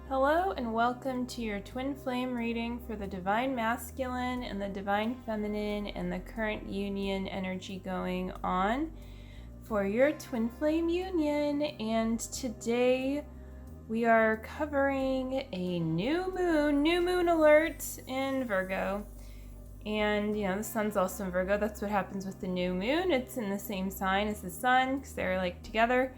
Hello and welcome to your twin flame reading for the Divine Masculine and the Divine Feminine and the current union energy going on for your twin flame union. And today we are covering a new moon alert in Virgo. And the sun's also in Virgo. That's what happens with the new moon. It's in the same sign as the sun because they're like together.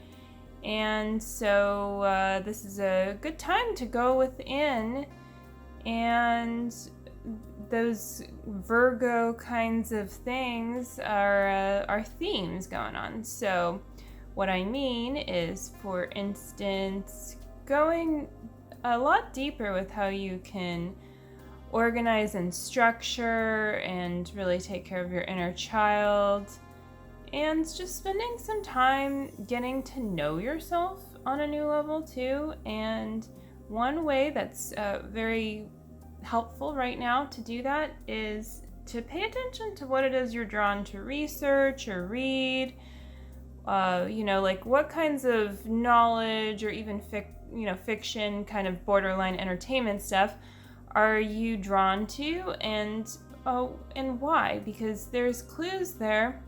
And so this is a good time to go within, and those Virgo kinds of things are themes going on. So what I mean is, for instance, going a lot deeper with how you can organize and structure and really take care of your inner child. And just spending some time getting to know yourself on a new level too. And one way that's very helpful right now to do that is to pay attention to what it is you're drawn to research or read. Like what kinds of knowledge or even fiction, kind of borderline entertainment stuff are you drawn to, and why? Because there's clues there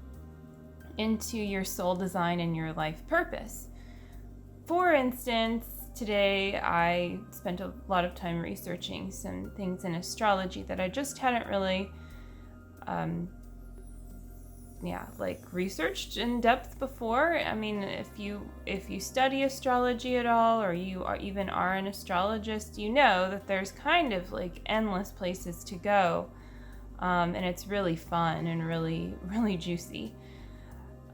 into your soul design and your life purpose. For instance, today I spent a lot of time researching some things in astrology that I just hadn't really researched in depth before. I mean, if you study astrology at all, or you even are an astrologist, you know that there's kind of like endless places to go, and it's really fun and really, really juicy.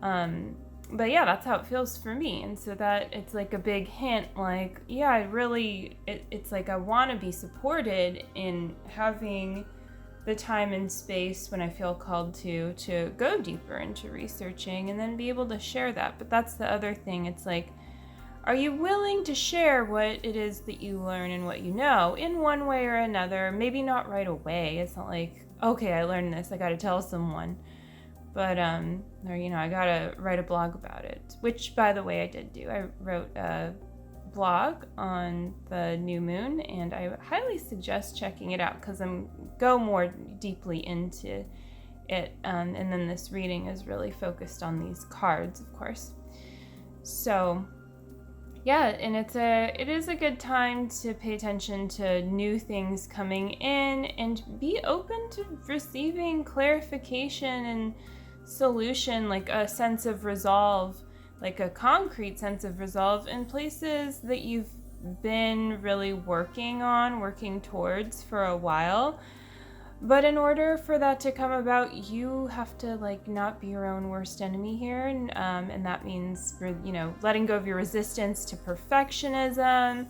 But yeah, that's how it feels for me. And so that it's like a big hint, like, yeah, it's like I want to be supported in having the time and space when I feel called to go deeper into researching and then be able to share that. But that's the other thing. It's like, are you willing to share what it is that you learn and what you know in one way or another? Maybe not right away. It's not like, okay, I learned this, I got to tell someone. But, I gotta write a blog about it, which, by the way, I did do. I wrote a blog on the new moon, and I highly suggest checking it out because I'm go more deeply into it. And then this reading is really focused on these cards, of course. So, yeah, and it is a good time to pay attention to new things coming in and be open to receiving clarification and solution, like a sense of resolve, like a concrete sense of resolve in places that you've been really working towards for a while. But in order for that to come about, you have to not be your own worst enemy here, and that means letting go of your resistance to perfectionism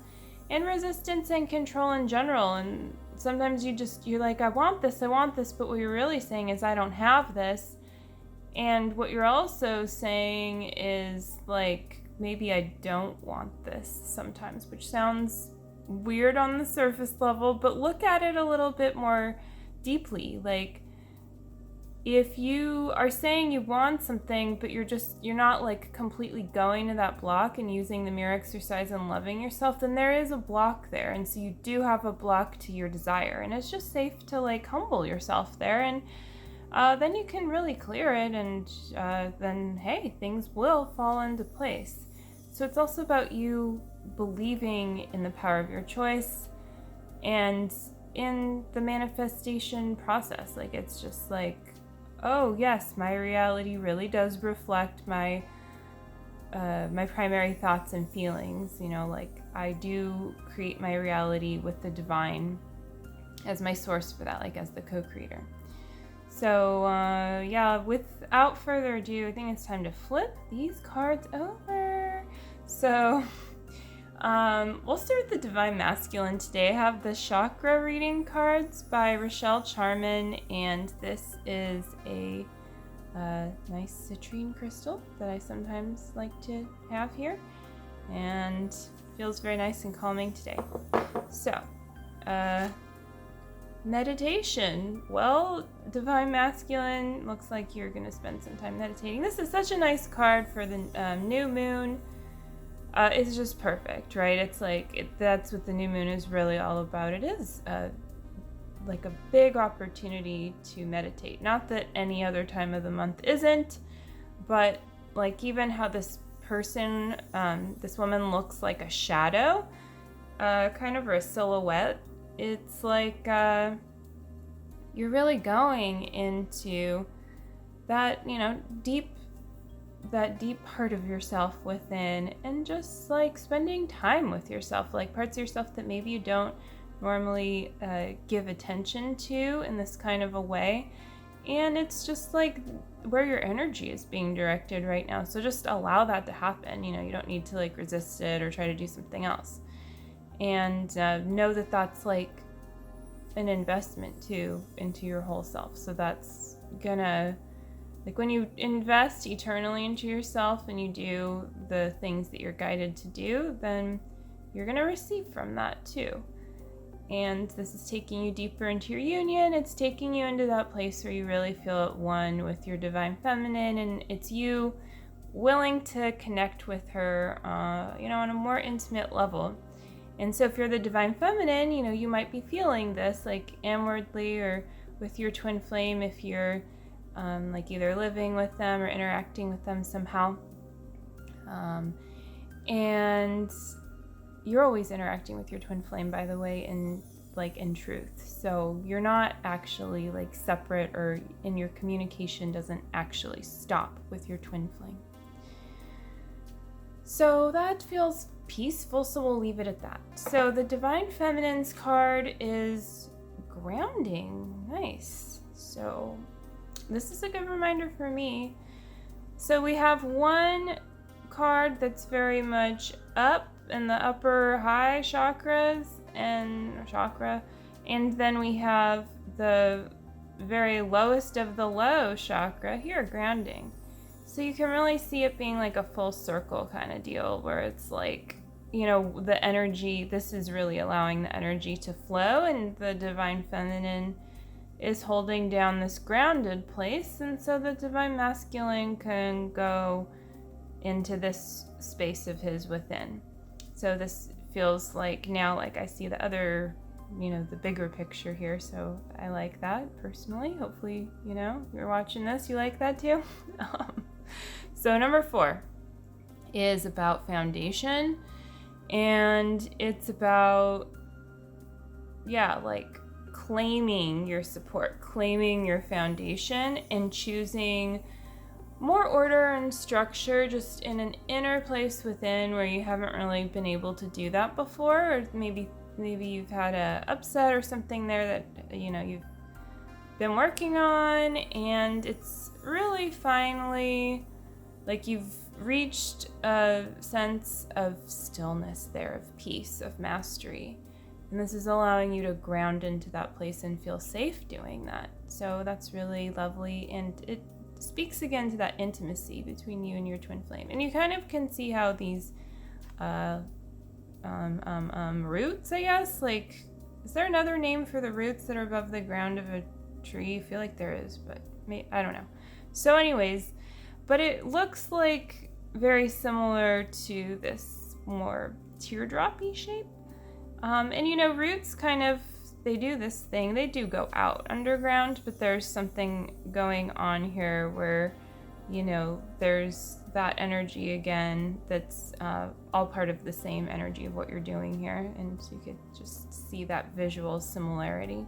and resistance and control in general. And sometimes you're like, I want this, but what you're really saying is, I don't have this. And what you're also saying is, like, maybe I don't want this sometimes, which sounds weird on the surface level, but look at it a little bit more deeply. Like, if you are saying you want something, but you're not like completely going to that block and using the mirror exercise and loving yourself, then there is a block there. And so you do have a block to your desire. And it's just safe to humble yourself there, and then you can really clear it, and then, hey, things will fall into place. So it's also about you believing in the power of your choice and in the manifestation process. Like, it's just like, oh yes, my reality really does reflect my primary thoughts and feelings. I do create my reality with the divine as my source for that, like as the co-creator. So, without further ado, I think it's time to flip these cards over. So, we'll start with the Divine Masculine today. I have the Chakra reading cards by Rochelle Charman, and this is a nice citrine crystal that I sometimes like to have here, and feels very nice and calming today. So, meditation. Well, Divine Masculine, looks like you're going to spend some time meditating. This is such a nice card for the new moon. It's just perfect, right? It's like, that's what the new moon is really all about. It is like a big opportunity to meditate. Not that any other time of the month isn't, but like even how this person, this woman looks like a shadow, kind of, or a silhouette. It's like you're really going into that, that deep part of yourself within, and just like spending time with yourself, like parts of yourself that maybe you don't normally give attention to in this kind of a way. And it's just like where your energy is being directed right now. So just allow that to happen. You don't need to like resist it or try to do something else. And know that that's like an investment too into your whole self. So that's gonna, like, when you invest eternally into yourself and you do the things that you're guided to do, then you're gonna receive from that too. And this is taking you deeper into your union. It's taking you into that place where you really feel at one with your divine feminine, and it's you willing to connect with her, on a more intimate level. And so if you're the divine feminine, you might be feeling this like inwardly or with your twin flame if you're like either living with them or interacting with them somehow. And you're always interacting with your twin flame, by the way, in truth. So you're not actually like separate, or in your communication doesn't actually stop with your twin flame. So that feels peaceful, so we'll leave it at that. So the Divine Feminine's card is grounding. Nice. So this is a good reminder for me. So we have one card that's very much up in the upper high chakras and chakra, and then we have the very lowest of the low chakra here, grounding. So you can really see it being like a full circle kind of deal, where it's like, the energy, this is really allowing the energy to flow, and the divine feminine is holding down this grounded place, and so the divine masculine can go into this space of his within. So this feels like, now, like I see the other, the bigger picture here, so I like that personally. Hopefully, you're watching this, you like that too. So number 4 is about foundation, and it's about, like claiming your support, claiming your foundation, and choosing more order and structure just in an inner place within where you haven't really been able to do that before, or maybe you've had a upset or something there that you've been working on, and it's really finally like you've reached a sense of stillness there, of peace, of mastery. And this is allowing you to ground into that place and feel safe doing that. So that's really lovely, and it speaks again to that intimacy between you and your twin flame. And you kind of can see how these roots, I guess, like, is there another name for the roots that are above the ground of a tree? I feel like there is, but I don't know. So anyways, but it looks like very similar to this more teardroppy shape. And roots kind of, they do this thing, they do go out underground, but there's something going on here where, there's that energy again that's all part of the same energy of what you're doing here, and so you could just see that visual similarity.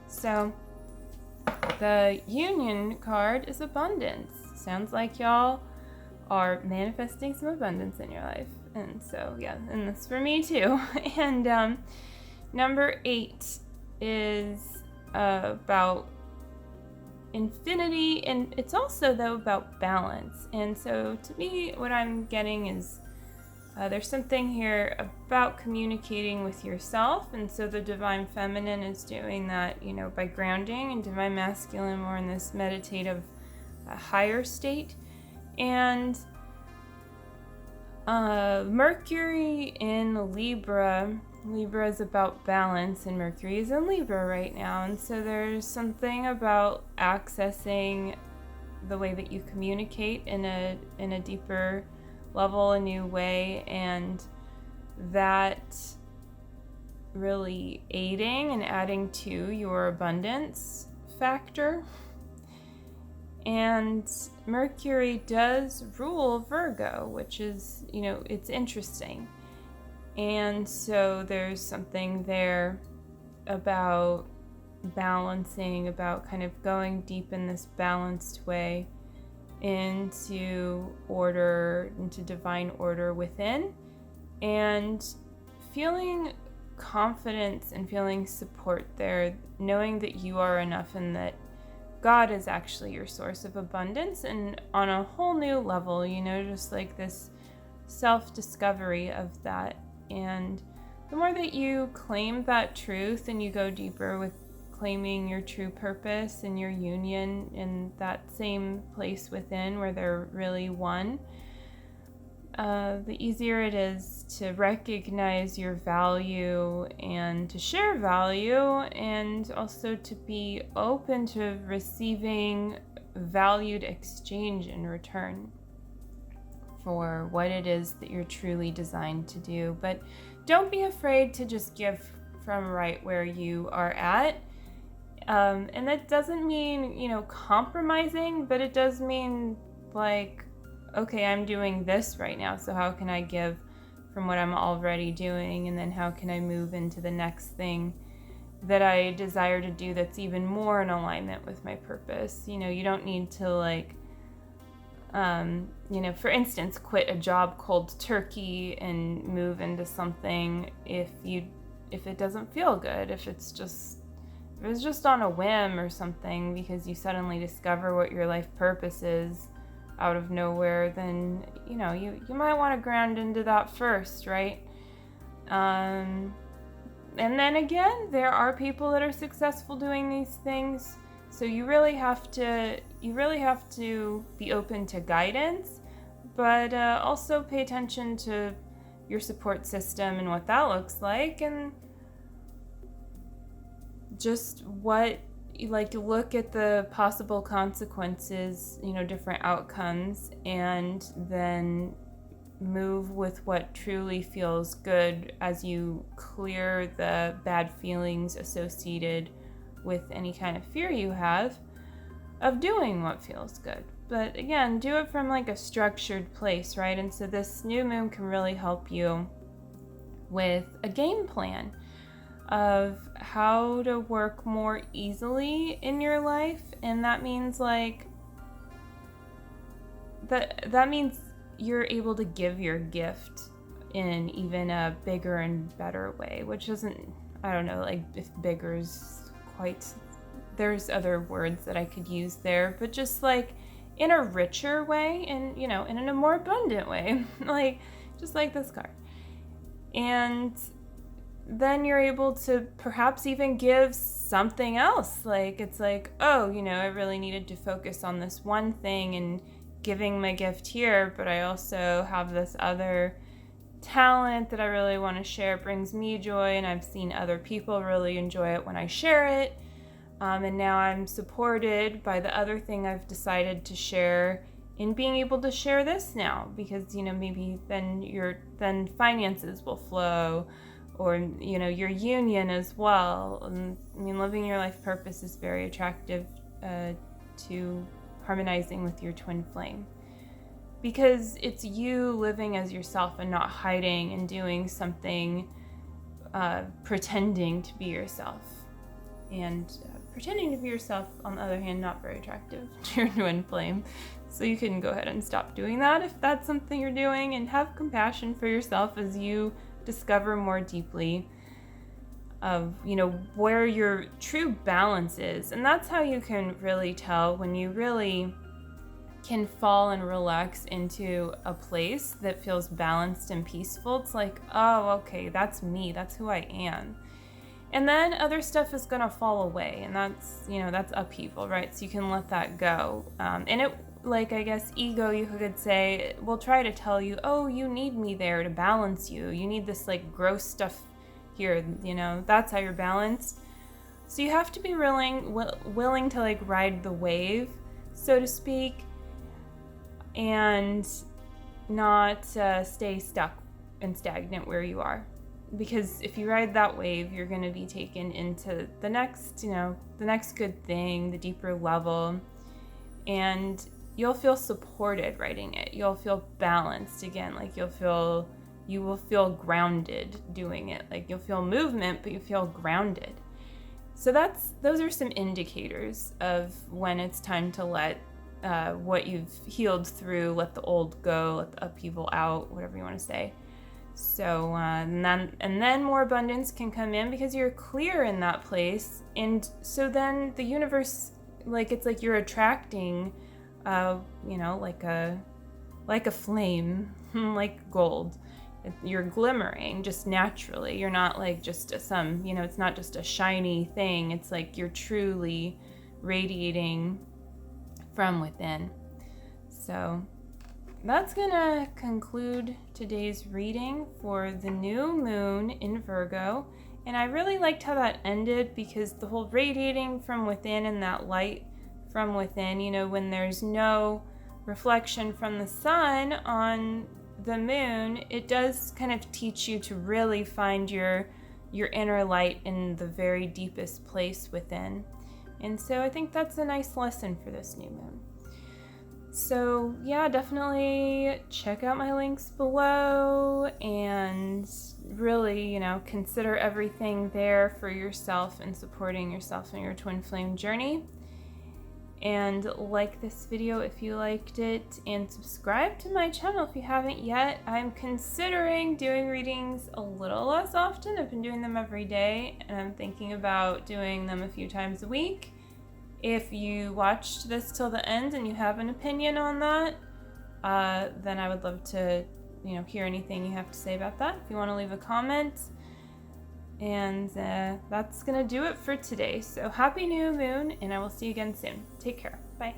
So the Union card is abundance. Sounds like y'all are manifesting some abundance in your life, and so and that's for me too. And number 8 is about infinity, and it's also though about balance. And so to me, what I'm getting is there's something here about communicating with yourself, and so the divine feminine is doing that, by grounding, and divine masculine more in this meditative higher state. And Mercury in Libra is about balance, and Mercury is in Libra right now, and so there's something about accessing the way that you communicate in a deeper level, a new way, and that really aiding and adding to your abundance factor. And Mercury does rule Virgo, which is, it's interesting. And so there's something there about balancing, about kind of going deep in this balanced way into order, into divine order within, and feeling confidence and feeling support there, knowing that you are enough and that God is actually your source of abundance, and on a whole new level, just like this self-discovery of that. And the more that you claim that truth and you go deeper with claiming your true purpose and your union in that same place within where they're really one, the easier it is to recognize your value and to share value, and also to be open to receiving valued exchange in return for what it is that you're truly designed to do. But don't be afraid to just give from right where you are at. And that doesn't mean, compromising, but it does mean like, okay, I'm doing this right now, so how can I give from what I'm already doing, and then how can I move into the next thing that I desire to do that's even more in alignment with my purpose. You don't need to for instance, quit a job cold turkey and move into something if it doesn't feel good, if it was just on a whim or something because you suddenly discover what your life purpose is out of nowhere, then you might want to ground into that first, right? And then again, there are people that are successful doing these things, so you really have to be open to guidance, but also pay attention to your support system and what that looks like, and just look at the possible consequences, different outcomes, and then move with what truly feels good as you clear the bad feelings associated with any kind of fear you have of doing what feels good. But again, do it from a structured place, right? And so this new moon can really help you with a game plan of how to work more easily in your life. And that means that means you're able to give your gift in even a bigger and better way, which isn't, I don't know, if bigger is quite, there's other words that I could use there, but just in a richer way, and and in a more abundant way, just like this card. And then you're able to perhaps even give something else. Oh, I really needed to focus on this one thing and giving my gift here, but I also have this other talent that I really want to share. It brings me joy, and I've seen other people really enjoy it when I share it. And now I'm supported by the other thing I've decided to share in being able to share this now, because, maybe then finances will flow, or, your union as well. And, living your life purpose is very attractive to harmonizing with your twin flame, because it's you living as yourself and not hiding and doing something, pretending to be yourself. And pretending to be yourself, on the other hand, not very attractive to your twin flame. So you can go ahead and stop doing that if that's something you're doing, and have compassion for yourself as you discover more deeply of, where your true balance is. And that's how you can really tell when you really can fall and relax into a place that feels balanced and peaceful. It's oh, okay, that's me, that's who I am. And then other stuff is gonna fall away, and that's upheaval, right? So you can let that go. And it, I guess ego, you could say, will try to tell you, oh, you need me there to balance you. You need this gross stuff here, that's how you're balanced. So you have to be willing to ride the wave, so to speak, and not stay stuck and stagnant where you are. Because if you ride that wave, you're going to be taken into the next, the next good thing, the deeper level. And you'll feel supported riding it. You'll feel balanced again. Like you will feel grounded doing it. Like you'll feel movement, but you feel grounded. So those are some indicators of when it's time to let what you've healed through, let the old go, let the upheaval out, whatever you want to say. So and then more abundance can come in because you're clear in that place. And so then the universe, like it's like you're attracting, like a flame, like gold. You're glimmering just naturally. You're not like just it's not just a shiny thing. It's like you're truly radiating from within. So that's gonna conclude today's reading for the new moon in Virgo. And I really liked how that ended, because the whole radiating from within and that light from within, when there's no reflection from the sun on the moon, it does kind of teach you to really find your inner light in the very deepest place within. And so I think that's a nice lesson for this new moon. So yeah, definitely check out my links below and really, consider everything there for yourself and supporting yourself in your twin flame journey. And like this video if you liked it, and subscribe to my channel if you haven't yet. I'm considering doing readings a little less often. I've been doing them every day, and I'm thinking about doing them a few times a week. If you watched this till the end and you have an opinion on that, then I would love to, hear anything you have to say about that. If you want to leave a comment. And that's going to do it for today. So happy new moon, and I will see you again soon. Take care. Bye.